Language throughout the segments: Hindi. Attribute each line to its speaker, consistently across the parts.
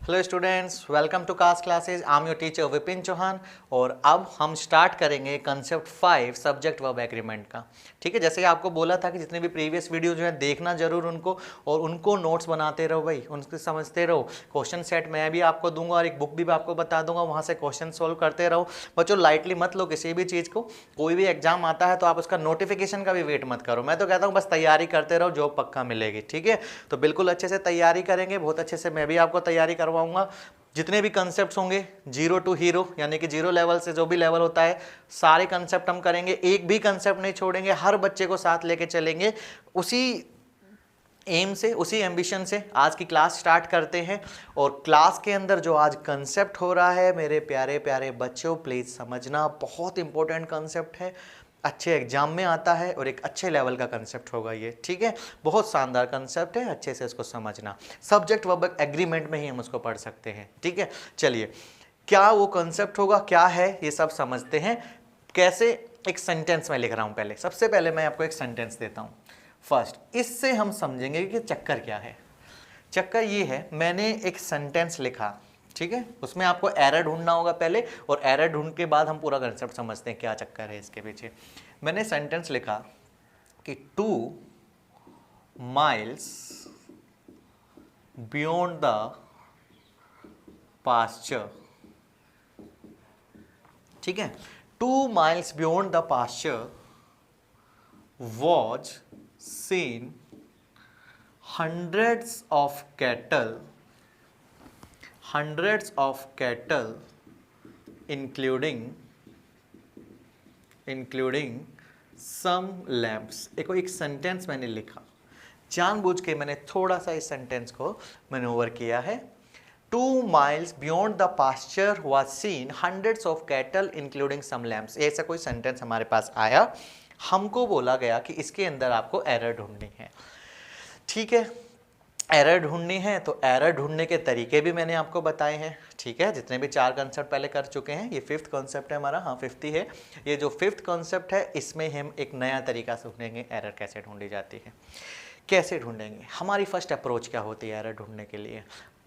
Speaker 1: Hello students, welcome to cast classes. I am your teacher Vipin Chauhan और अब हम स्टार्ट करेंगे कंसेप्ट 5 सब्जेक्ट वर्ब एग्रीमेंट का। ठीक है, जैसे कि आपको बोला था कि जितने भी प्रीवियस वीडियो जो है देखना जरूर उनको, और उनको नोट्स बनाते रहो भाई, उनको समझते रहो। क्वेश्चन सेट मैं भी आपको दूंगा और एक बुक भी आपको बता दूंगा, वहाँ से क्वेश्चन सोल्व करते रहो। बच्चों लाइटली मत लो किसी भी चीज़ को। कोई भी एग्जाम आता है तो आप उसका नोटिफिकेशन का भी वेट मत करो। मैं तो कहता हूँ बस तैयारी करते रहो, जॉब पक्का मिलेगी। ठीक है, तो बिल्कुल अच्छे से तैयारी करेंगे, बहुत अच्छे से मैं भी आपको तैयारी करवाऊंगा। जितने भी कंसेप्ट होंगे जीरो टू हीरो, यानी कि जीरो लेवल से जो भी लेवल होता है सारे कंसेप्ट हम करेंगे, एक भी कंसेप्ट नहीं छोड़ेंगे, हर बच्चे को साथ लेके चलेंगे। उसी एम से, उसी एम्बिशन से आज की क्लास स्टार्ट करते हैं। और क्लास के अंदर जो आज कंसेप्ट हो रहा है मेरे प्यारे प्यारे बच्चों, प्लीज़ समझना, बहुत इंपॉर्टेंट कंसेप्ट है, अच्छे एग्जाम में आता है और एक अच्छे लेवल का कंसेप्ट होगा ये। ठीक है, बहुत शानदार कंसेप्ट है, अच्छे से इसको समझना। सब्जेक्ट वर्ब एग्रीमेंट में ही हम उसको पढ़ सकते हैं। ठीक है, चलिए क्या वो कंसेप्ट होगा, क्या है, ये सब समझते हैं। कैसे, एक सेंटेंस में लिख रहा हूं। पहले सबसे पहले मैं आपको एक सेंटेंस देता हूं फर्स्ट, इससे हम समझेंगे कि चक्कर क्या है। चक्कर ये है, मैंने एक सेंटेंस लिखा, ठीक है, उसमें आपको एरर ढूंढना होगा पहले, और एरर ढूंढ के बाद हम पूरा कंसेप्ट समझते हैं क्या चक्कर है इसके पीछे। मैंने सेंटेंस लिखा कि 2 miles बियॉन्ड द पास्चर। ठीक है, 2 miles beyond the pasture was seen hundreds of cattle including some lambs। एक सेंटेंस मैंने लिखा, जानबूझ के मैंने थोड़ा सा इस सेंटेंस को मैनूवर किया है। 2 miles beyond the pasture was seen hundreds of cattle including some lambs। ऐसा कोई सेंटेंस हमारे पास आया, हमको बोला गया कि इसके अंदर आपको एरर ढूंढनी है। ठीक है, एरर ढूंढनी है तो एरर ढूंढने के तरीके भी मैंने आपको बताए हैं। ठीक है, जितने भी 4 कंसेप्ट पहले कर चुके हैं, ये 5th कॉन्सेप्ट है हमारा, हाँ 5th ही है। ये जो 5th कॉन्सेप्ट है इसमें हम एक नया तरीका से ढूंढेंगे एरर कैसे ढूंढी जाती है। कैसे ढूंढेंगे, हमारी फर्स्ट अप्रोच क्या होती है एरर ढूंढने के लिए,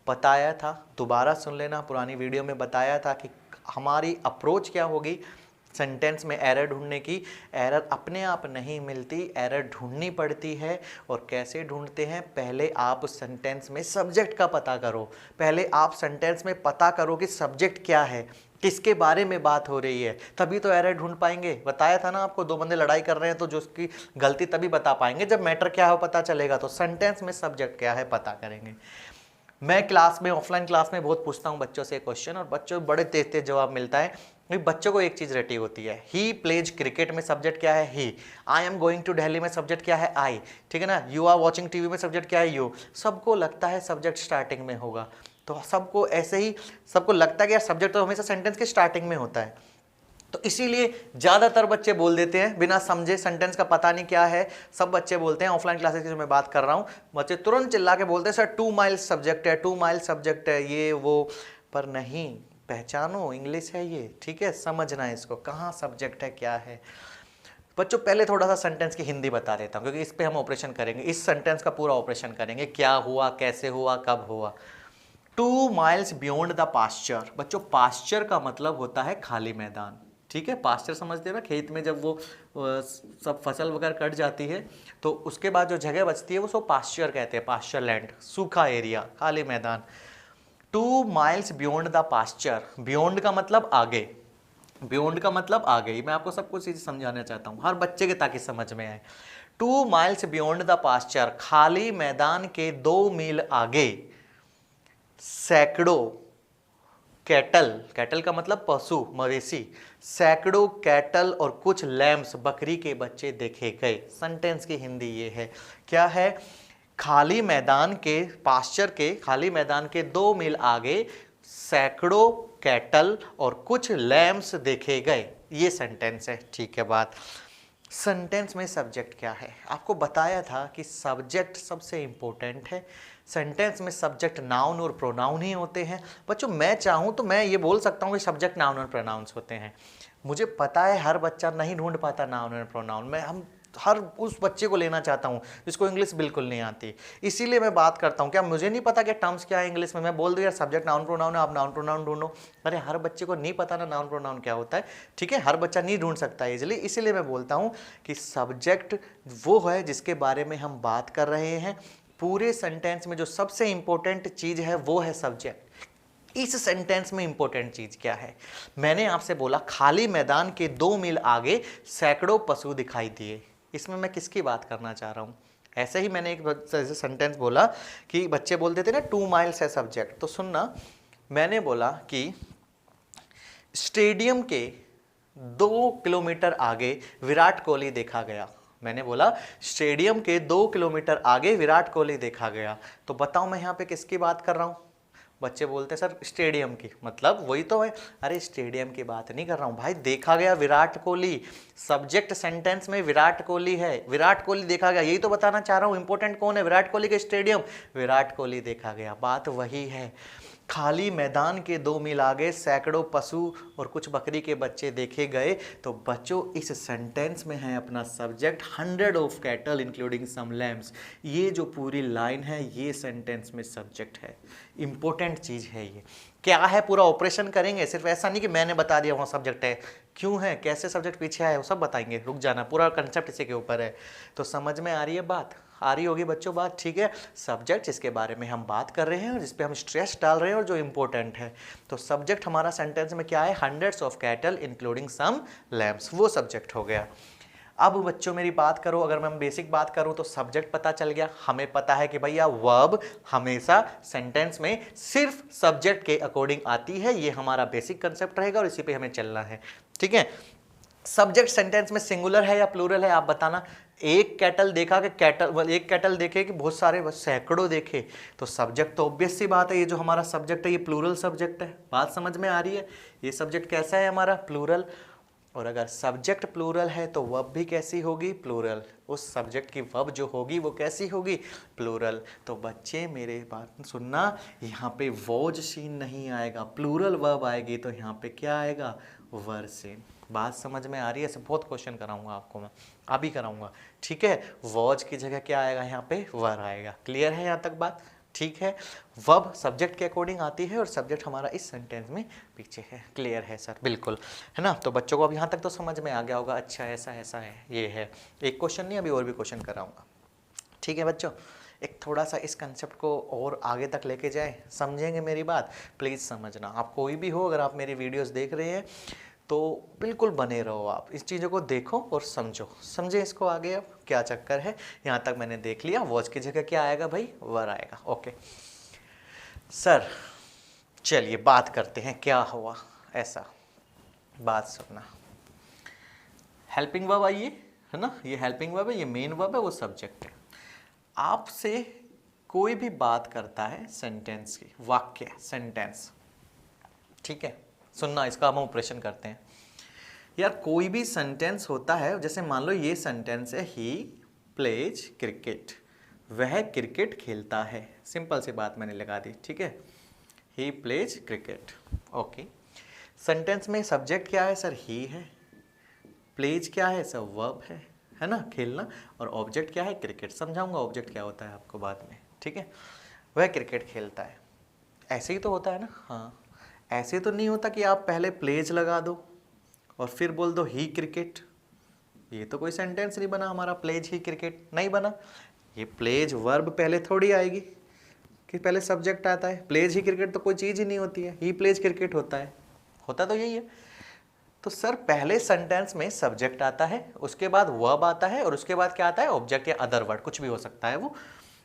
Speaker 1: बताया था, दोबारा सुन लेना, पुरानी वीडियो में बताया था कि हमारी अप्रोच क्या होगी सेंटेंस में एरर ढूंढने की। एरर अपने आप नहीं मिलती, एरर ढूंढनी पड़ती है। और कैसे ढूंढते हैं, पहले आप उस सेंटेंस में सब्जेक्ट का पता करो। पहले आप सेंटेंस में पता करो कि सब्जेक्ट क्या है, किसके बारे में बात हो रही है, तभी तो एरर ढूंढ पाएंगे। बताया था ना आपको, 2 बंदे लड़ाई कर रहे हैं तो जो उसकी गलती तभी बता पाएंगे जब मैटर क्या है पता चलेगा। तो सेंटेंस में सब्जेक्ट क्या है पता करेंगे। मैं क्लास में, ऑफलाइन क्लास में बहुत पूछता हूँ बच्चों से क्वेश्चन, और बच्चों बड़े तेज तेज जवाब मिलता है। बच्चों को एक चीज रटी होती है, ही प्लेज क्रिकेट में सब्जेक्ट क्या है, he. I am going to Delhi में सब्जेक्ट क्या है, आई। ठीक है ना, यू आर वॉचिंग टीवी में सब्जेक्ट क्या है, यू। सबको लगता है सब्जेक्ट स्टार्टिंग में होगा, तो सबको ऐसे ही सबको लगता है कि यार सब्जेक्ट तो हमेशा सेंटेंस के स्टार्टिंग में होता है। तो इसीलिए ज्यादातर बच्चे बोल देते हैं बिना समझे, सेंटेंस का पता नहीं क्या है। सब बच्चे बोलते हैं, ऑफलाइन क्लासेस की जो मैं बात कर रहा हूं, बच्चे तुरंत चिल्ला के बोलते हैं सर 2 miles सब्जेक्ट है, 2 miles सब्जेक्ट है, ये वो। पर नहीं, पहचानो, इंग्लिश है ये। ठीक है, समझना है इसको, कहाँ सब्जेक्ट है क्या है। बच्चों पहले थोड़ा सा सेंटेंस की हिंदी बता देता हूँ, क्योंकि इस पे हम ऑपरेशन करेंगे, इस सेंटेंस का पूरा ऑपरेशन करेंगे, क्या हुआ, कैसे हुआ, कब हुआ। 2 miles बियॉन्ड द पास्चर। बच्चों पास्चर का मतलब होता है खाली मैदान। ठीक है, पास्चर समझते हैं ना, खेत में जब वो सब फसल वगैरह कट जाती है तो उसके बाद जो जगह बचती है वो सब पास्चर कहते हैं, पास्चर लैंड, सूखा एरिया, खाली मैदान। 2 miles beyond the pasture, beyond का मतलब आगे, बियॉन्ड का मतलब आगे। मैं आपको सब कुछ चीज समझाना चाहता हूँ हर बच्चे के, ताकि समझ में आए। 2 miles बियॉन्ड द पास्चर, खाली मैदान के 2 मील आगे सैकड़ों कैटल, कैटल का मतलब पशु, मवेशी, सैकड़ों कैटल और कुछ लैम्स, बकरी के बच्चे देखे गए। सेंटेंस की हिंदी ये है, क्या है, खाली मैदान के, पास्चर के खाली मैदान के 2 मील आगे सैकड़ों कैटल और कुछ लैम्स देखे गए। ये सेंटेंस है। ठीक है, बात सेंटेंस में सब्जेक्ट क्या है, आपको बताया था कि सब्जेक्ट सबसे इंपॉर्टेंट है। सेंटेंस में सब्जेक्ट नाउन और प्रोनाउन ही होते हैं। बच्चों मैं चाहूँ तो मैं ये बोल सकता हूँ कि सब्जेक्ट नाउन और प्रोनाउंस होते हैं। मुझे पता है हर बच्चा नहीं ढूंढ पाता नाउन और प्रोनाउन में, हम हर उस बच्चे को लेना चाहता हूँ जिसको इंग्लिश बिल्कुल नहीं आती, इसीलिए मैं बात करता हूँ। क्या मुझे नहीं पता कि टर्म्स क्या है इंग्लिश में, मैं बोल दूँ यार सब्जेक्ट नाउन प्रोनाउन है, आप नाउन प्रोनाउन ढूंढो। अरे हर बच्चे को नहीं पता ना नाउन प्रोनाउन क्या होता है, ठीक है, हर बच्चा नहीं ढूंढ सकता इजिली, इसीलिए मैं बोलता हूँ कि सब्जेक्ट वो है जिसके बारे में हम बात कर रहे हैं। पूरे सेंटेंस में जो सबसे इंपॉर्टेंट चीज है वो है सब्जेक्ट। इस सेंटेंस में इंपॉर्टेंट चीज क्या है? मैंने आपसे बोला खाली मैदान के 2 मील आगे सैकड़ों पशु दिखाई दिए। इसमें मैं किसकी बात करना चाह रहा हूं? ऐसे ही मैंने एक सेंटेंस बोला कि बच्चे बोलते थे ना 2 माइल्स है सब्जेक्ट, तो सुनना, मैंने बोला कि स्टेडियम के 2 किलोमीटर आगे विराट कोहली देखा गया। मैंने बोला स्टेडियम के 2 किलोमीटर आगे विराट कोहली देखा गया। तो बताओ मैं यहां पे किसकी बात कर रहा हूं? बच्चे बोलते हैं सर स्टेडियम की, मतलब वही तो है। अरे स्टेडियम की बात नहीं कर रहा हूं भाई, देखा गया विराट कोहली, सब्जेक्ट सेंटेंस में विराट कोहली है, विराट कोहली देखा गया, यही तो बताना चाह रहा हूं। इंपॉर्टेंट कौन है? विराट कोहली के स्टेडियम, विराट कोहली देखा गया, बात वही है। खाली मैदान के 2 मील आगे सैकड़ों पशु और कुछ बकरी के बच्चे देखे गए। तो बच्चों इस सेंटेंस में है अपना subject 100 of cattle including some lambs. ये जो पूरी लाइन है ये सेंटेंस में सब्जेक्ट है, इंपॉर्टेंट चीज है। ये क्या है पूरा ऑपरेशन करेंगे, सिर्फ ऐसा नहीं कि मैंने बता दिया वहाँ सब्जेक्ट है, क्यों है, कैसे सब्जेक्ट पीछे आया, वो सब बताएंगे, रुक जाना, पूरा कंसेप्ट इसी के ऊपर है। तो समझ में आ रही है बात? आ रही होगी बच्चों बात, ठीक है। सब्जेक्ट जिसके बारे में हम बात कर रहे हैं और जिस पे हम स्ट्रेस डाल रहे हैं और जो इंपॉर्टेंट है, तो सब्जेक्ट हमारा सेंटेंस में क्या है? 100 of cattle including some lambs, वो सब्जेक्ट हो गया। अब बच्चों मेरी बात करो, अगर मैं बेसिक बात करूं तो सब्जेक्ट पता चल गया। हमें पता है कि भैया वर्ब हमेशा सेंटेंस में सिर्फ सब्जेक्ट के अकॉर्डिंग आती है, ये हमारा बेसिक कंसेप्ट रहेगा और इसी पे हमें चलना है, ठीक है। सब्जेक्ट सेंटेंस में सिंगुलर है या प्लूरल है, आप बताना। एक कैटल देखा कि कैटल, एक कैटल देखे कि बहुत सारे, बस सैकड़ों देखे, तो सब्जेक्ट तो ऑब्वियस सी बात है, ये जो हमारा सब्जेक्ट है ये प्लूरल सब्जेक्ट है। बात समझ में आ रही है? ये सब्जेक्ट कैसा है हमारा? प्लूरल। और अगर सब्जेक्ट प्लूरल है तो वर्ब भी कैसी होगी? प्लूरल। उस सब्जेक्ट की वर्ब जो होगी वो कैसी होगी? प्लूरल। तो बच्चे मेरे बात सुनना, यहाँ पे वॉज सीन नहीं आएगा, प्लूरल वर्ब आएगी, तो यहाँ पे क्या आएगा? Were seen. बात समझ में आ रही है? ऐसे बहुत क्वेश्चन कराऊंगा आपको मैं, अभी कराऊंगा, ठीक है। वॉज की जगह क्या आएगा? यहाँ पे वर आएगा। क्लियर है यहाँ तक बात? ठीक है। वर्ब सब्जेक्ट के अकॉर्डिंग आती है और सब्जेक्ट हमारा इस सेंटेंस में पीछे है। क्लियर है सर? बिल्कुल, है ना। तो बच्चों को अब यहाँ तक तो समझ में आ गया होगा, अच्छा ऐसा ऐसा है, ये है। एक क्वेश्चन नहीं, अभी और भी क्वेश्चन कराऊंगा, ठीक है बच्चों। एक थोड़ा सा इस कंसेप्ट को और आगे तक लेके जाए, समझेंगे मेरी बात? प्लीज़ समझना, आप कोई भी हो, अगर आप मेरी वीडियोस देख रहे हैं तो बिल्कुल बने रहो, आप इस चीज़ों को देखो और समझो, समझे इसको आगे। अब क्या चक्कर है, यहाँ तक मैंने देख लिया। वॉच की जगह क्या आएगा भाई? वर आएगा। ओके सर, चलिए बात करते हैं क्या हुआ ऐसा। बात सुनना, हेल्पिंग वर्ब आइए, है ना, ये हेल्पिंग वर्ब है, ये मेन वर्ब है, वो सब्जेक्ट है। आपसे कोई भी बात करता है सेंटेंस की, वाक्य, सेंटेंस, ठीक है। सुनना, इसका हम ऑपरेशन करते हैं। यार कोई भी सेंटेंस होता है, जैसे मान लो ये सेंटेंस है, ही प्लेज क्रिकेट, वह क्रिकेट खेलता है। सिंपल सी बात मैंने लगा दी, ठीक है। He plays cricket, okay. Sentence में सब्जेक्ट क्या है सर? ही है। प्लेज क्या है सर? वर्ब है ना, खेलना। और ऑब्जेक्ट क्या है? क्रिकेट। समझाऊंगा ऑब्जेक्ट क्या होता है आपको बाद में, ठीक है। वह क्रिकेट खेलता है, ऐसे ही तो होता है ना? हाँ, ऐसे तो नहीं होता कि आप पहले प्लेज लगा दो और फिर बोल दो ही क्रिकेट। ये तो कोई सेंटेंस नहीं बना हमारा, प्लेज ही क्रिकेट नहीं बना। ये प्लेज वर्ब पहले थोड़ी आएगी कि पहले सब्जेक्ट आता है। प्लेज ही क्रिकेट तो कोई चीज़ ही नहीं होती है, ही प्लेज क्रिकेट होता है, होता तो यही है। तो सर पहले सेंटेंस में सब्जेक्ट आता है, उसके बाद वर्ब आता है और उसके बाद क्या आता है? ऑब्जेक्ट या अदर वर्ड, कुछ भी हो सकता है वो।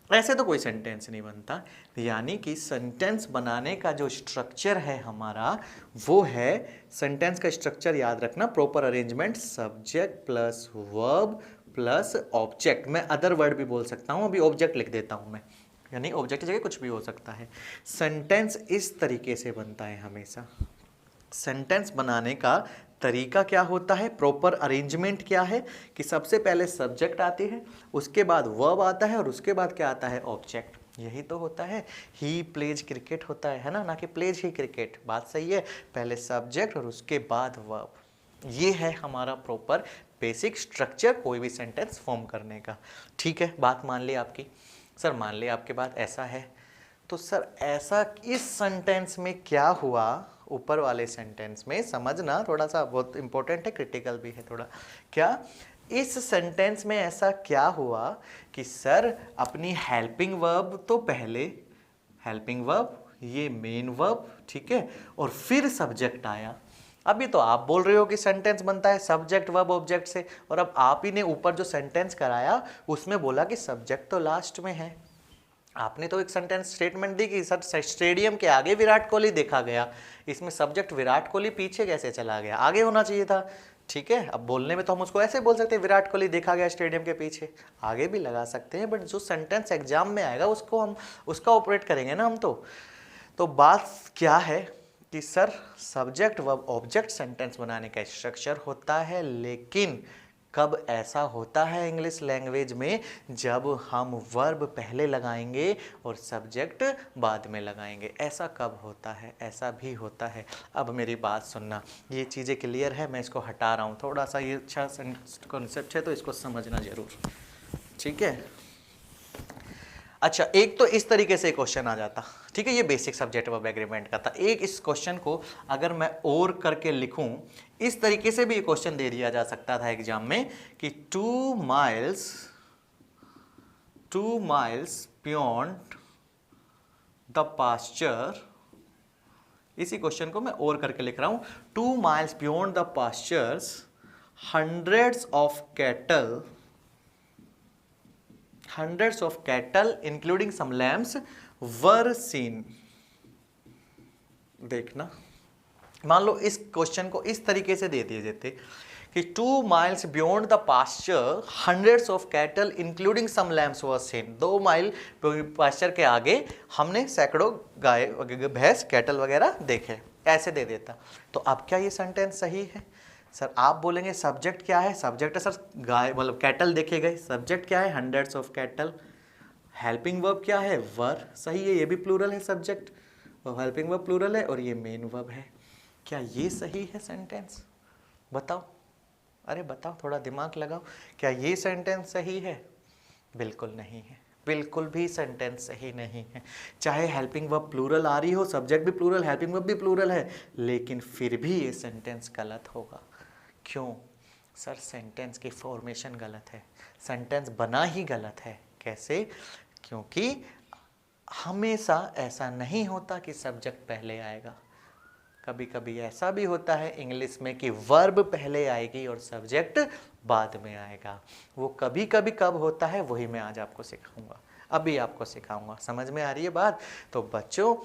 Speaker 1: ऐसे तो कोई सेंटेंस नहीं बनता। यानी कि सेंटेंस बनाने का जो स्ट्रक्चर है हमारा, वो है, सेंटेंस का स्ट्रक्चर याद रखना, proper arrangement, subject plus verb plus object. मैं अदर वर्ड भी बोल सकता हूँ, अभी ऑब्जेक्ट लिख देता हूँ मैं, यानी ऑब्जेक्ट की जगह कुछ भी हो सकता है। सेंटेंस इस तरीके से बनता है हमेशा। सेंटेंस बनाने का तरीका क्या होता है? प्रॉपर अरेंजमेंट क्या है कि सबसे पहले सब्जेक्ट आती है, उसके बाद वर्ब आता है और उसके बाद क्या आता है? ऑब्जेक्ट। यही तो होता है, ही प्लेज क्रिकेट होता है ना कि प्लेज ही क्रिकेट। बात सही है, पहले सब्जेक्ट और उसके बाद वर्ब, ये है हमारा प्रॉपर बेसिक स्ट्रक्चर कोई भी सेंटेंस फॉर्म करने का। ठीक है, बात मान ली आपकी। सर मान ली आपके बात ऐसा है, तो सर ऐसा इस सेंटेंस में क्या हुआ, ऊपर वाले सेंटेंस में समझना थोड़ा सा बहुत इंपॉर्टेंट है, क्रिटिकल भी है थोड़ा। क्या इस सेंटेंस में ऐसा क्या हुआ कि सर अपनी हेल्पिंग वर्ब तो पहले, हेल्पिंग वर्ब ये मेन वर्ब, ठीक है, और फिर सब्जेक्ट आया। अभी तो आप बोल रहे हो कि सेंटेंस बनता है सब्जेक्ट वर्ब ऑब्जेक्ट से, और अब आप ही ने ऊपर जो सेंटेंस कराया उसमें बोला कि सब्जेक्ट तो लास्ट में है। आपने तो एक सेंटेंस स्टेटमेंट दी कि सर स्टेडियम के आगे विराट कोहली देखा गया, इसमें सब्जेक्ट विराट कोहली पीछे कैसे चला गया, आगे होना चाहिए था। ठीक है, अब बोलने में तो हम उसको ऐसे बोल सकते हैं विराट कोहली देखा गया स्टेडियम के पीछे, आगे भी लगा सकते हैं, बट जो सेंटेंस एग्जाम में आएगा उसको हम उसका ऑपरेट करेंगे ना हम। तो बात क्या है कि sir subject verb object sentence बनाने का स्ट्रक्चर होता है, लेकिन कब ऐसा होता है इंग्लिश लैंग्वेज में, जब हम वर्ब पहले लगाएंगे और सब्जेक्ट बाद में लगाएंगे। ऐसा कब होता है, ऐसा भी होता है। अब मेरी बात सुनना, ये चीज़ें क्लियर है, मैं इसको हटा रहा हूँ थोड़ा सा, ये अच्छा कॉन्सेप्ट है तो इसको समझना जरूर, ठीक है। अच्छा, एक तो इस तरीके से क्वेश्चन आ जाता, ठीक है, ये बेसिक सब्जेक्ट वर्ब एग्रीमेंट का था। एक इस क्वेश्चन को अगर मैं और करके लिखूं, इस तरीके से भी ये क्वेश्चन दे दिया जा सकता था एग्जाम में कि 2 माइल्स बियॉन्ड द पास्चर। इसी क्वेश्चन को मैं और करके लिख रहा हूं, 2 miles beyond the pastures hundreds of cattle including some lambs were seen। देखना, मान लो इस क्वेश्चन को इस तरीके से दे दिए जाते कि 2 miles beyond the pasture hundreds of cattle including some lambs were seen। 2 mile pasture के आगे हमने सैकड़ों गाय, भैंस, कैटल वगैरह देखे, ऐसे दे देता। तो अब क्या ये सेंटेंस सही है? सर आप बोलेंगे सब्जेक्ट क्या है, सब्जेक्ट है सर गाय, मतलब कैटल देखे गए, सब्जेक्ट क्या है hundreds of cattle, helping verb क्या है वर, सही है, ये भी प्लूरल है सब्जेक्ट, और हेल्पिंग वर्ब प्लूरल है और ये मेन वर्ब है। क्या ये सही है सेंटेंस? बताओ, अरे बताओ, थोड़ा दिमाग लगाओ, क्या ये सेंटेंस सही है? बिल्कुल नहीं है, बिल्कुल भी सेंटेंस सही नहीं है। चाहे हेल्पिंग वर्ब प्लूरल आ रही हो, सब्जेक्ट भी प्लूरल, हेल्पिंग वर्ब भी प्लूरल है, लेकिन फिर भी ये सेंटेंस गलत होगा। क्यों? सर सेंटेंस की फॉर्मेशन गलत है, सेंटेंस बना ही गलत है। कैसे? क्योंकि हमेशा ऐसा नहीं होता कि सब्जेक्ट पहले आएगा, कभी कभी ऐसा भी होता है इंग्लिश में कि वर्ब पहले आएगी और सब्जेक्ट बाद में आएगा। वो कभी कभी कब होता है वही मैं आज आपको सिखाऊंगा, अभी आपको सिखाऊंगा। समझ में आ रही है बात? तो बच्चों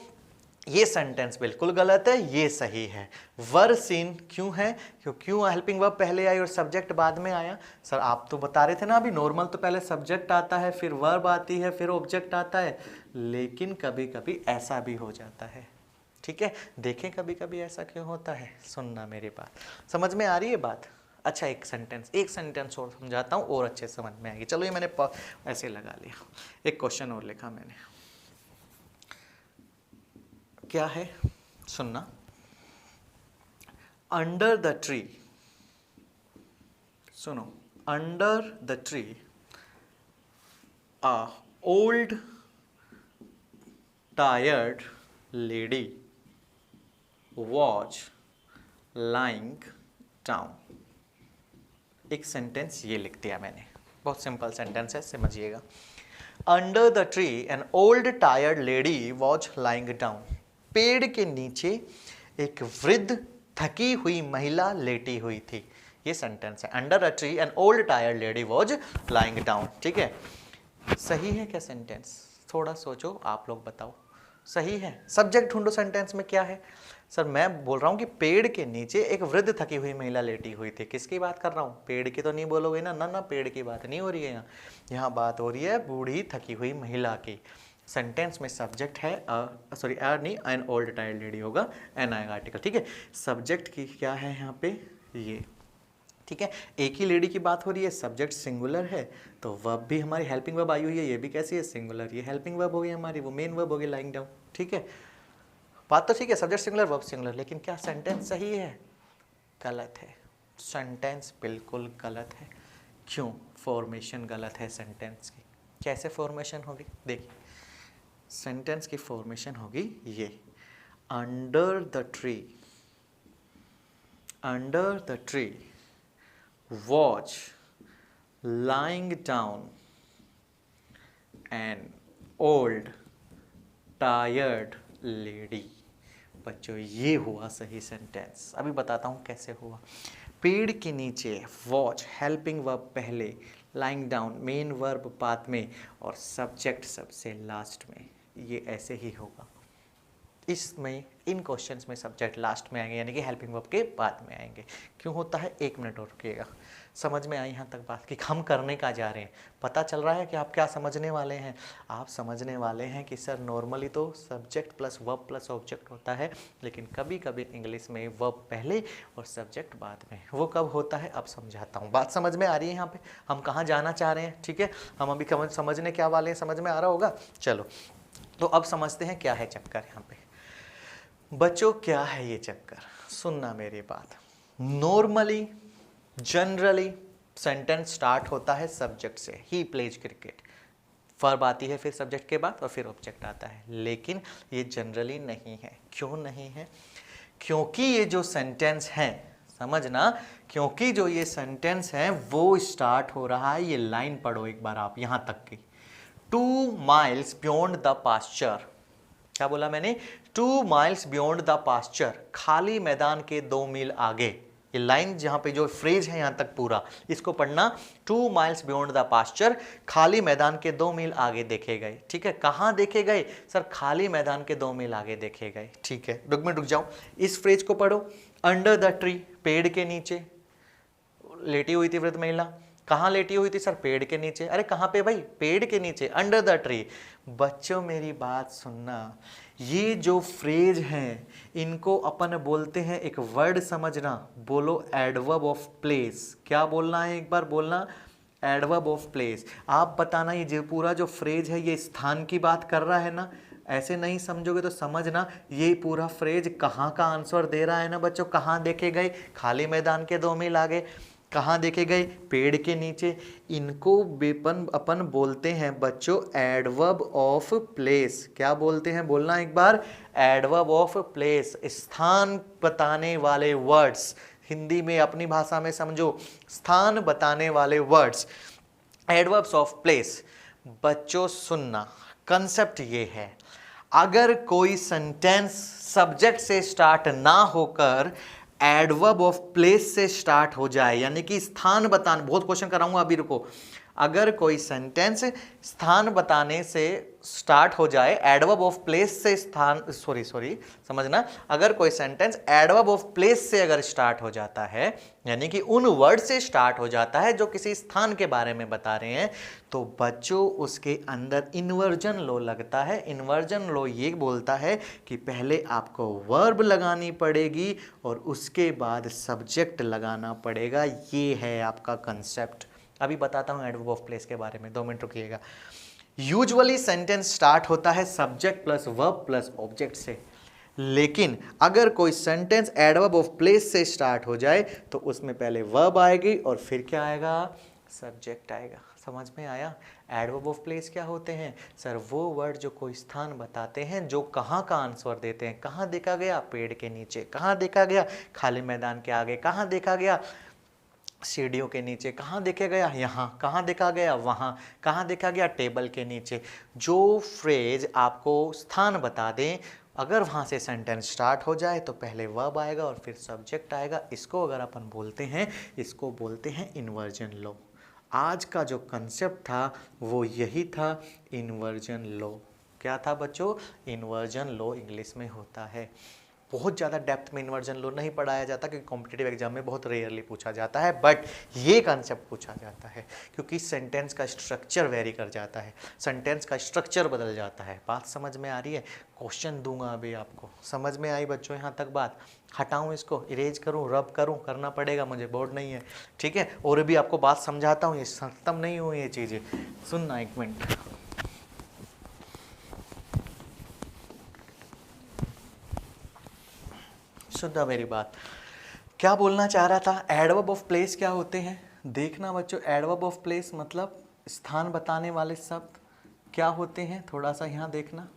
Speaker 1: ये सेंटेंस बिल्कुल गलत है, ये सही है। वर सीन क्यों है? क्यों हेल्पिंग वर्ब पहले आई और सब्जेक्ट बाद में आया? सर आप तो बता रहे थे ना अभी, नॉर्मल तो पहले सब्जेक्ट आता है, फिर वर्ब आती है, फिर ऑब्जेक्ट आता है, लेकिन कभी कभी ऐसा भी हो जाता है। ठीक है, देखें कभी कभी ऐसा क्यों होता है। सुनना मेरी बात, समझ में आ रही है बात? अच्छा, एक सेंटेंस और समझाता हूँ और अच्छे समझ में आएगी। चलो ये मैंने ऐसे लगा लिया, एक क्वेश्चन और लिखा मैंने, क्या है सुनना। अंडर द ट्री, सुनो, under the tree a old tired lady was lying down. एक सेंटेंस ये लिख दिया मैंने, बहुत सिंपल सेंटेंस है, समझिएगा। Under the tree an old tired lady was lying down. पेड़ के नीचे एक वृद्ध थकी हुई महिला लेटी हुई थी। ये सेंटेंस है, under a tree an old tired lady was lying down. ठीक है, सही है क्या सेंटेंस? थोड़ा सोचो, आप लोग बताओ, सही है? सब्जेक्ट ढूंढो सेंटेंस में क्या है। सर मैं बोल रहा हूँ कि पेड़ के नीचे एक वृद्ध थकी हुई महिला लेटी हुई थी। किसकी बात कर रहा हूँ? पेड़ की तो नहीं बोलोगे ना, ना ना, पेड़ की बात नहीं हो रही है यहाँ, यहाँ बात हो रही है बूढ़ी थकी हुई महिला की। सेंटेंस में सब्जेक्ट है, सॉरी नहीं, एन ओल्ड टायर्ड लेडी होगा, एन आएगा आर्टिकल। ठीक है, सब्जेक्ट की क्या है यहाँ पे, ये। ठीक है, एक ही लेडी की बात हो रही है, सब्जेक्ट सिंगुलर है, तो वर्ब भी हमारी हेल्पिंग वर्ब आई हुई है, ये भी कैसी है, सिंगुलर, ये हेल्पिंग वर्ब हो गई हमारी, वो मेन वर्ब हो गई लाइंग डाउन। ठीक है, बात तो ठीक है, सब्जेक्ट सिंगुलर वर्ब सिंगुलर, लेकिन क्या सेंटेंस सही है? गलत है। सेंटेंस बिल्कुल गलत है। क्यों? फॉर्मेशन गलत है सेंटेंस की। कैसे फॉर्मेशन होगी? देखिए, सेंटेंस की फॉर्मेशन होगी ये, under the tree, under the tree watch lying down an old tired lady। बच्चों ये हुआ सही सेंटेंस। अभी बताता हूँ कैसे हुआ। पेड़ के नीचे, वॉच हेल्पिंग वर्ब पहले, लाइंग डाउन मेन वर्ब बाद में, और सब्जेक्ट सबसे लास्ट में। ये ऐसे ही होगा। इसमें इन क्वेश्चंस में सब्जेक्ट लास्ट में आएंगे, यानी कि हेल्पिंग वर्ब के बाद में आएंगे। क्यों होता है? 1 मिनट और रुकिएगा। समझ में आई यहाँ तक बात कि हम करने का जा रहे हैं? पता चल रहा है कि आप क्या समझने वाले हैं? आप समझने वाले हैं कि सर नॉर्मली तो subject plus verb plus object होता है, लेकिन कभी कभी इंग्लिश में वर्ब पहले और सब्जेक्ट बाद में। वो कब होता है? अब समझाता हूँ। बात समझ में आ रही है यहाँ पे? हम कहाँ जाना चाह रहे हैं? ठीक है, हम अभी समझने क्या वाले हैं, समझ में आ रहा होगा। चलो, तो अब समझते हैं क्या है चक्कर यहाँ पे। बच्चों क्या है ये चक्कर? सुनना मेरी बात। नॉर्मली जनरली सेंटेंस स्टार्ट होता है सब्जेक्ट से, ही प्लेज क्रिकेट, वर्ब आती है फिर सब्जेक्ट के बाद और फिर ऑब्जेक्ट आता है। लेकिन ये जनरली नहीं है। क्यों नहीं है? क्योंकि ये जो सेंटेंस है, समझना, क्योंकि जो ये सेंटेंस है वो स्टार्ट हो रहा है, ये लाइन पढ़ो एक बार आप यहाँ तक की, 2 miles beyond the pasture। क्या बोला मैंने? 2 miles beyond the pasture, खाली मैदान के 2 मील आगे। ये लाइन जहां पे जो फ्रेज है यहां तक पूरा इसको पढ़ना, 2 miles beyond the pasture, खाली मैदान के 2 मील आगे देखे गए। ठीक है, कहां देखे गए? सर खाली मैदान के 2 मील आगे देखे गए। ठीक है, रुक जाओ, इस फ्रेज को पढ़ो। अंडर द ट्री, पेड़ के नीचे लेटी हुई थी वृद्ध महिला। कहाँ लेटी हुई थी? सर पेड़ के नीचे। अरे कहाँ पे भाई? पेड़ के नीचे, अंडर द ट्री। बच्चों मेरी बात सुनना, ये जो फ्रेज हैं इनको अपन बोलते हैं, एक वर्ड समझना, बोलो एडवर्ब ऑफ प्लेस। क्या बोलना है? एक बार बोलना, एडवर्ब ऑफ प्लेस। आप बताना ये जो पूरा जो फ्रेज है ये स्थान की बात कर रहा है ना? ऐसे नहीं समझोगे तो समझना ये पूरा फ्रेज कहाँ का आंसर दे रहा है ना बच्चों। कहाँ देखे गए? खाली मैदान के 2 मील आगे। कहाँ देखे गए? पेड़ के नीचे। इनको अपन बोलते हैं बच्चों एडवर्ब ऑफ प्लेस। क्या बोलते हैं? बोलना एक बार, एडवर्ब ऑफ प्लेस, स्थान बताने वाले वर्ड्स। हिंदी में अपनी भाषा में समझो, स्थान बताने वाले वर्ड्स, एडवर्ब्स ऑफ प्लेस। बच्चों सुनना, कंसेप्ट ये है, अगर कोई सेंटेंस सब्जेक्ट से स्टार्ट ना होकर एडवर्ब ऑफ प्लेस से स्टार्ट हो जाए, यानी कि स्थान बताने, बहुत क्वेश्चन कराऊंगा अभी, रुको। अगर कोई सेंटेंस स्थान बताने से स्टार्ट हो जाए, एडवर्ब ऑफ प्लेस से स्थान, सॉरी समझना, अगर कोई सेंटेंस एडवर्ब ऑफ प्लेस से अगर स्टार्ट हो जाता है, यानी कि उन वर्ड से स्टार्ट हो जाता है जो किसी स्थान के बारे में बता रहे हैं, तो बच्चों उसके अंदर इन्वर्जन लो लगता है। इन्वर्जन लो ये बोलता है कि पहले आपको वर्ब लगानी पड़ेगी और उसके बाद सब्जेक्ट लगाना पड़ेगा। ये है आपका कंसेप्ट। अभी बताता हूं एडवर्ब ऑफ प्लेस के बारे में, 2 मिनट रुकिएगा। यूजुअली सेंटेंस स्टार्ट होता है subject plus verb plus object से, लेकिन अगर कोई सेंटेंस एडवर्ब ऑफ प्लेस से स्टार्ट हो जाए तो उसमें पहले वर्ब आएगी और फिर क्या आएगा? सब्जेक्ट आएगा। समझ में आया? एडवर्ब ऑफ प्लेस क्या होते हैं? सर वो वर्ड जो कोई स्थान बताते हैं, जो कहाँ का आंसर देते हैं। कहाँ देखा गया? पेड़ के नीचे। कहाँ देखा गया? खाली मैदान के आगे। कहाँ देखा गया? सीढ़ियों के नीचे। कहाँ देखा गया? यहाँ। कहाँ देखा गया? वहाँ। कहाँ देखा गया? टेबल के नीचे। जो फ्रेज आपको स्थान बता दें, अगर वहाँ से सेंटेंस स्टार्ट हो जाए तो पहले वर्ब आएगा और फिर सब्जेक्ट आएगा। इसको अगर अपन बोलते हैं, इसको बोलते हैं इन्वर्जन लो। आज का जो कंसेप्ट था वो यही था, इन्वर्जन लो। क्या था बच्चों? इन्वर्जन लो इंग्लिश में होता है। बहुत ज़्यादा डेप्थ में इन्वर्जन लो नहीं पढ़ाया जाता क्योंकि कॉम्पिटिटिव एग्जाम में बहुत रेयरली पूछा जाता है, बट ये कंसेप्ट पूछा जाता है क्योंकि सेंटेंस का स्ट्रक्चर वेरी कर जाता है, सेंटेंस का स्ट्रक्चर बदल जाता है। बात समझ में आ रही है? क्वेश्चन दूंगा अभी आपको। समझ में आई बच्चों यहाँ तक बात? हटाऊँ इसको, इरेज करूँ, रब करूँ? करना पड़ेगा मुझे, बोर्ड नहीं है। ठीक है, और भी आपको बात समझाता हूँ, ये खत्म नहीं हुई ये चीज़ें। सुनना एक मिनट, सुनना मेरी बात। क्या बोलना चाह रहा था, एडवर्ब ऑफ प्लेस क्या होते हैं, देखना बच्चों, एडवर्ब ऑफ प्लेस मतलब स्थान बताने वाले शब्द क्या होते हैं, थोड़ा सा यहाँ देखना।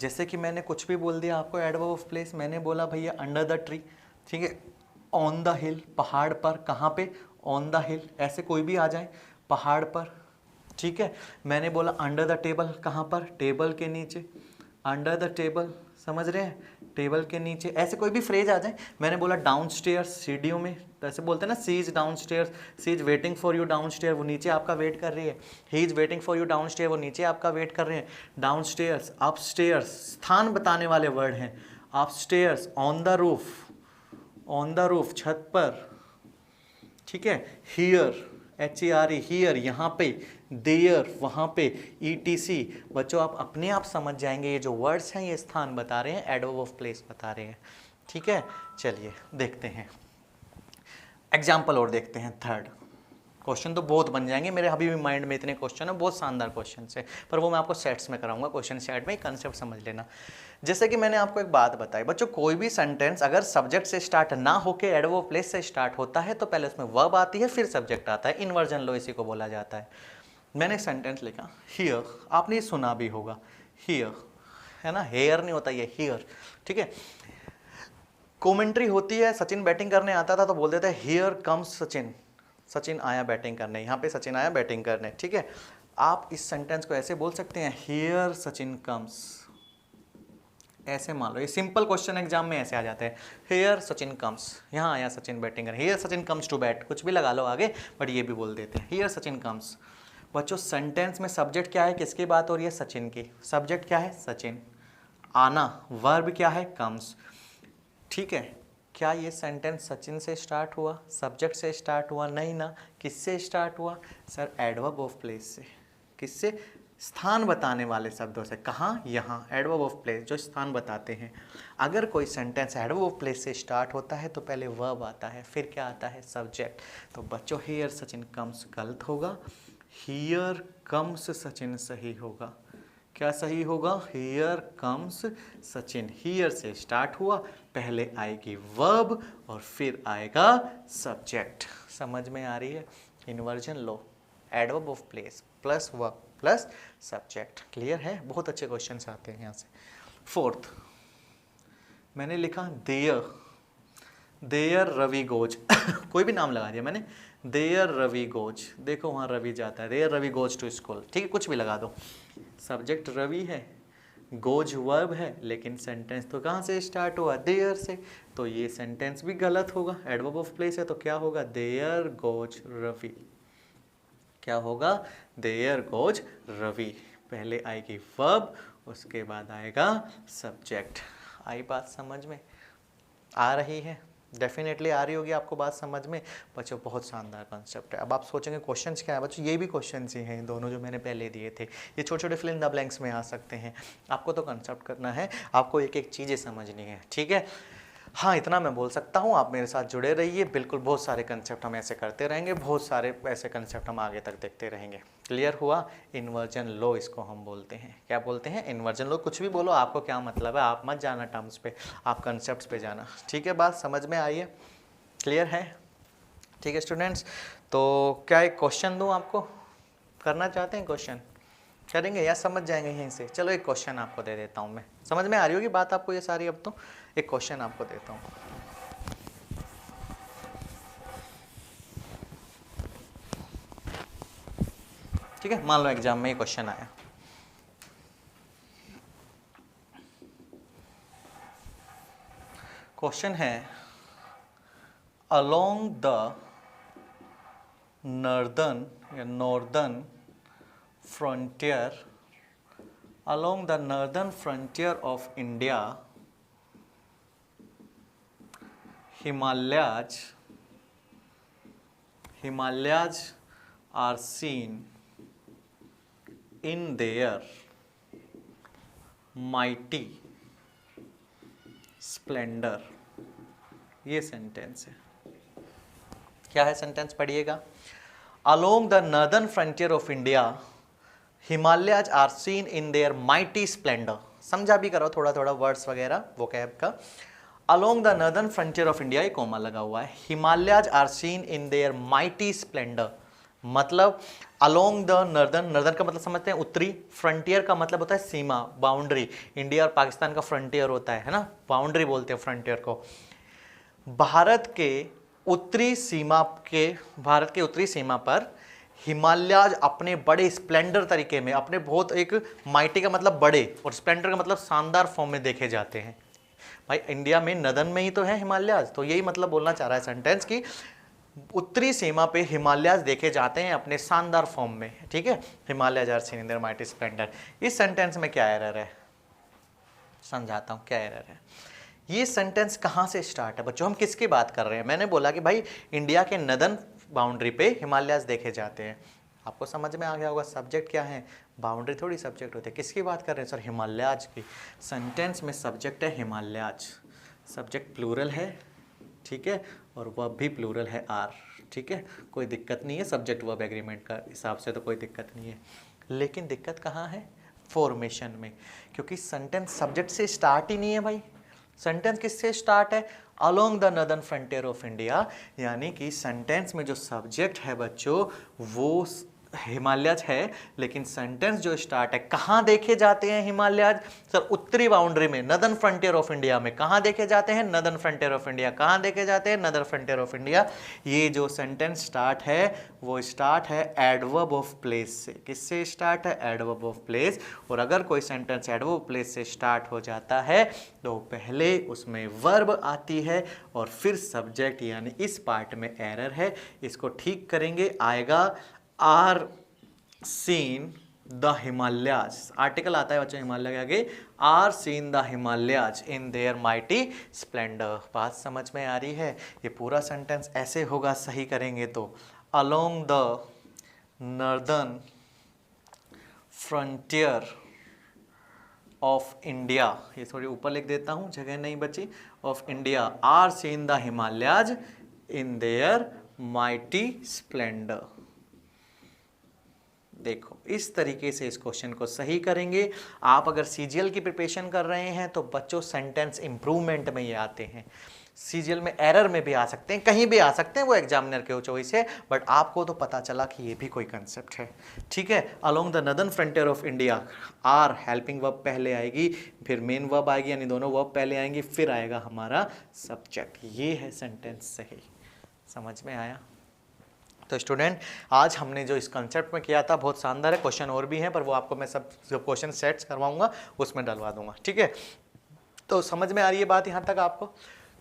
Speaker 1: जैसे कि मैंने कुछ भी बोल दिया आपको एडवर्ब ऑफ प्लेस, मैंने बोला भैया अंडर द ट्री, ठीक है, ऑन द हिल, पहाड़ पर, कहाँ पे, ऑन द हिल, ऐसे कोई भी आ जाए, पहाड़ पर, ठीक है। मैंने बोला अंडर द टेबल, कहाँ पर, टेबल के नीचे, अंडर द टेबल, समझ रहे हैं, टेबल के नीचे, ऐसे कोई भी फ्रेज आ जाए। मैंने बोला डाउन स्टेयर्स, सीढ़ियों में, तो ऐसे बोलते हैं ना, she is downstairs, she is waiting for you downstair, वो नीचे आपका वेट कर रही है, he is waiting for you downstair, वो नीचे आपका वेट कर रहे हैं, डाउन स्टेयर्स, अप स्टेयर्स, स्थान बताने वाले वर्ड हैं, up stairs, on the roof, on the roof, छत पर, ठीक है, हियर, HERE, हियर, यहाँ पे, देयर, वहाँ पे, ETC। बच्चों आप अपने आप समझ जाएंगे, ये जो वर्ड्स हैं ये स्थान बता रहे हैं, एडवर्ब ऑफ प्लेस बता रहे हैं, ठीक है। चलिए देखते हैं एग्जाम्पल और देखते हैं। थर्ड क्वेश्चन तो बहुत बन जाएंगे मेरे अभी भी माइंड में, इतने क्वेश्चन है, बहुत शानदार क्वेश्चन है, पर वो मैं आपको सेट्स में कराऊंगा, क्वेश्चन सेट में कंसेप्ट समझ लेना। जैसे कि मैंने आपको एक बात बताई बच्चों, कोई भी सेंटेंस अगर सब्जेक्ट से स्टार्ट ना होके एडवर्ब ऑफ प्लेस से स्टार्ट होता है तो पहले उसमें वर्ब आती है, फिर सब्जेक्ट आता है, इन्वर्जन लो इसी को बोला जाता है। मैंने एक सेंटेंस लिखा हियर, आपने ये सुना भी होगा, हियर, है ना, हेयर नहीं होता ये, हियर, ठीक है। कमेंट्री होती है, सचिन बैटिंग करने आता था तो बोल देते हैं हियर कम्स सचिन, सचिन आया बैटिंग करने, यहाँ पे सचिन आया बैटिंग करने, ठीक है। आप इस सेंटेंस को ऐसे बोल सकते हैं, हियर सचिन कम्स, ऐसे मान लो, ये सिंपल क्वेश्चन एग्जाम में ऐसे आ जाते हैं, हियर सचिन कम्स, यहाँ आया सचिन बैटिंग करने, here Sachin comes to bat, कुछ भी लगा लो आगे, बट ये भी बोल देते हैं हियर सचिन कम्स। बच्चों सेंटेंस में सब्जेक्ट क्या है, किसकी बात हो रही है, सचिन की, सब्जेक्ट क्या है, सचिन, आना, वर्ब क्या है, कम्स, ठीक है। क्या ये सेंटेंस सचिन से स्टार्ट हुआ, सब्जेक्ट से स्टार्ट हुआ, नहीं ना, किससे स्टार्ट हुआ सर, एडवर्ब ऑफ प्लेस से, किससे, स्थान बताने वाले शब्दों से, कहाँ, यहाँ, एडवर्ब ऑफ प्लेस जो स्थान बताते हैं। अगर कोई सेंटेंस एडवर्ब ऑफ प्लेस से स्टार्ट होता है तो पहले वर्ब आता है, फिर क्या आता है, सब्जेक्ट। तो बच्चों हियर सचिन कम्स गलत होगा, हियर कम्स सचिन सही होगा, क्या सही होगा, हियर कम्स सचिन, हियर से स्टार्ट हुआ, पहले आएगी वर्ब और फिर आएगा सब्जेक्ट, समझ में आ रही है, inversion low, adverb of place plus verb plus subject, clear है, बहुत अच्छे क्वेश्चंस आते हैं यहाँ से। फोर्थ मैंने लिखा देयर, देयर रवि गोज कोई भी नाम लगा दिया मैंने, देयर रवि गोज, देखो वहाँ रवि जाता है, there Ravi goes to school, ठीक है, कुछ भी लगा दो, सब्जेक्ट रवि है, गोज वर्ब है, लेकिन सेंटेंस तो कहाँ से स्टार्ट हुआ, देयर से, तो ये सेंटेंस भी गलत होगा, एडवर्ब ऑफ प्लेस है तो क्या होगा, देयर गोज रवि, क्या होगा, देयर गोज रवि, पहले आएगी वर्ब उसके बाद आएगा सब्जेक्ट। आई बात समझ में आ रही है, डेफिनेटली आ रही होगी आपको बात समझ में बच्चों, बहुत शानदार कॉन्सेप्ट है। अब आप सोचेंगे क्वेश्चंस क्या है बच्चों, ये भी क्वेश्चंस ही हैं दोनों जो मैंने पहले दिए थे, ये छोटे छोटे फिल इन द ब्लैंक्स में आ सकते हैं, आपको तो कंसेप्ट करना है, आपको एक एक चीज़ें समझनी है, ठीक है। हाँ इतना मैं बोल सकता हूँ, आप मेरे साथ जुड़े रहिए, बिल्कुल बहुत सारे कंसेप्ट हम ऐसे करते रहेंगे, बहुत सारे ऐसे कंसेप्ट हम आगे तक देखते रहेंगे, क्लियर हुआ। इन्वर्जन लो इसको हम बोलते हैं, क्या बोलते हैं, इन्वर्जन लो, कुछ भी बोलो आपको क्या मतलब है, आप मत जाना टर्म्स पे, आप कंसेप्ट पे जाना, ठीक है, बात समझ में आई है, क्लियर है, ठीक है स्टूडेंट्स। तो क्या एक क्वेश्चन दूँ आपको, करना चाहते हैं क्वेश्चन, करेंगे या समझ जाएंगे यहीं से, चलो एक क्वेश्चन आपको दे देता हूँ मैं, समझ में आ रही होगी बात आपको ये सारी, अब तो एक क्वेश्चन आपको देता हूँ, ठीक है, मान लो एग्जाम में ये क्वेश्चन आया, क्वेश्चन है along the northern frontier, along the northern frontier of India, Himalayas are seen in their mighty splendor। ये सेंटेंस है, क्या है सेंटेंस, पढ़िएगा, along the northern frontier of India Himalayas are seen in their mighty splendour, समझा भी करो थोड़ा थोड़ा वर्ड्स वगैरह वो कैब का, along the northern frontier of India, ये कॉमा लगा हुआ है। Himalayas are seen in their mighty splendour, मतलब अलोंग द नर्दर्न, नर्दर्न का मतलब समझते हैं उत्तरी, फ्रंटियर का मतलब होता है सीमा, बाउंड्री। इंडिया और पाकिस्तान का फ्रंटियर होता है ना, बाउंड्री बोलते हैं फ्रंटियर को। भारत के उत्तरी सीमा पर हिमालयाज अपने बड़े स्प्लेंडर तरीके में, अपने बहुत एक माइटी का मतलब बड़े और स्प्लेंडर का मतलब शानदार फॉर्म में देखे जाते हैं। भाई इंडिया में नदन में ही तो है हिमालयाज, तो यही मतलब बोलना चाह रहा है सेंटेंस की उत्तरी सीमा पे हिमालयाज देखे जाते हैं अपने शानदार फॉर्म में, ठीक है। Himalayas are seen in their mighty splendour. इस सेंटेंस में क्या एरर है, समझाता हूँ क्या एरर है। ये सेंटेंस कहाँ से स्टार्ट है बच्चों, हम किसकी बात कर रहे हैं। मैंने बोला कि भाई इंडिया के नदन बाउंड्री पे हिमालयाज देखे जाते हैं, आपको समझ में आ गया होगा सब्जेक्ट क्या है, बाउंड्री थोड़ी सब्जेक्ट होते हैं। किसकी बात कर रहे हैं सर, हिमालयाज की। सेंटेंस में सब्जेक्ट है हिमालयाज, सब्जेक्ट प्लूरल है, ठीक है, और वर्ब भी प्लूरल है आर, ठीक है, कोई दिक्कत नहीं है सब्जेक्ट वर्ब एग्रीमेंट का हिसाब से, तो कोई दिक्कत नहीं है। लेकिन दिक्कत कहाँ है, फॉर्मेशन में, क्योंकि सेंटेंस सब्जेक्ट से स्टार्ट ही नहीं है भाई। सेंटेंस किससे स्टार्ट है, along the northern frontier of India, यानी कि सेंटेंस में जो सब्जेक्ट है बच्चों वो हिमालयाज है, लेकिन सेंटेंस जो स्टार्ट है कहाँ देखे जाते हैं हिमालयाज, सर उत्तरी बाउंड्री में, नदर्न फ्रंटियर ऑफ इंडिया में। कहाँ देखे जाते हैं, नदर्न फ्रंटियर ऑफ इंडिया। कहाँ देखे जाते हैं, नदर्न फ्रंटियर ऑफ इंडिया। ये जो सेंटेंस स्टार्ट है वो स्टार्ट है एडवर्ब ऑफ प्लेस से। किससे स्टार्ट है, एडवर्ब ऑफ प्लेस। और अगर कोई सेंटेंस एडवर्ब ऑफ प्लेस से स्टार्ट हो जाता है तो पहले उसमें वर्ब आती है और फिर सब्जेक्ट, यानी इस पार्ट में एरर है, इसको ठीक करेंगे। आएगा are seen the Himalayas, article आता है बच्चों हिमालय के आगे, are seen the Himalayas in their mighty splendour. बात समझ में आ रही है। ये पूरा सेंटेंस ऐसे होगा सही करेंगे तो, along the northern frontier of India, ये थोड़ी ऊपर लिख देता हूँ जगह नहीं बची, of India are seen the Himalayas in their mighty splendour. देखो इस तरीके से इस क्वेश्चन को सही करेंगे। आप अगर सीजीएल की प्रिपरेशन कर रहे हैं तो बच्चों सेंटेंस इंप्रूवमेंट में ये आते हैं, सीजीएल में एरर में भी आ सकते हैं, कहीं भी आ सकते हैं, वो एग्जामिनर के चॉइस है, बट आपको तो पता चला कि ये भी कोई कंसेप्ट है, ठीक है। Along the northern frontier of India, are helping verb पहले आएगी, फिर मेन वर्ब आएगी, यानी दोनों वर्ब पहले आएंगी, फिर आएगा हमारा सब्जेक्ट। ये है सेंटेंस सही, समझ में आया। तो स्टूडेंट आज हमने जो इस कंसेप्ट में किया था बहुत शानदार है। क्वेश्चन और भी हैं पर वो आपको मैं सब जो क्वेश्चन सेट्स करवाऊंगा उसमें डलवा दूंगा, ठीक है। तो समझ में आ रही है बात यहाँ तक आपको।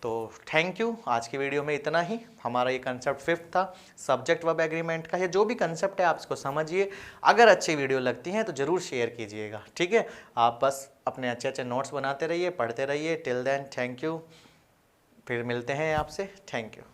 Speaker 1: तो थैंक यू, आज की वीडियो में इतना ही। हमारा ये कंसेप्ट 5th था, सब्जेक्ट वर्ब एग्रीमेंट का है। जो भी कंसेप्ट है आप इसको समझिए। अगर अच्छी वीडियो लगती है तो ज़रूर शेयर कीजिएगा, ठीक है। आप बस अपने अच्छे अच्छे नोट्स बनाते रहिए, पढ़ते रहिए। टिल देन थैंक यू, फिर मिलते हैं आपसे, थैंक यू।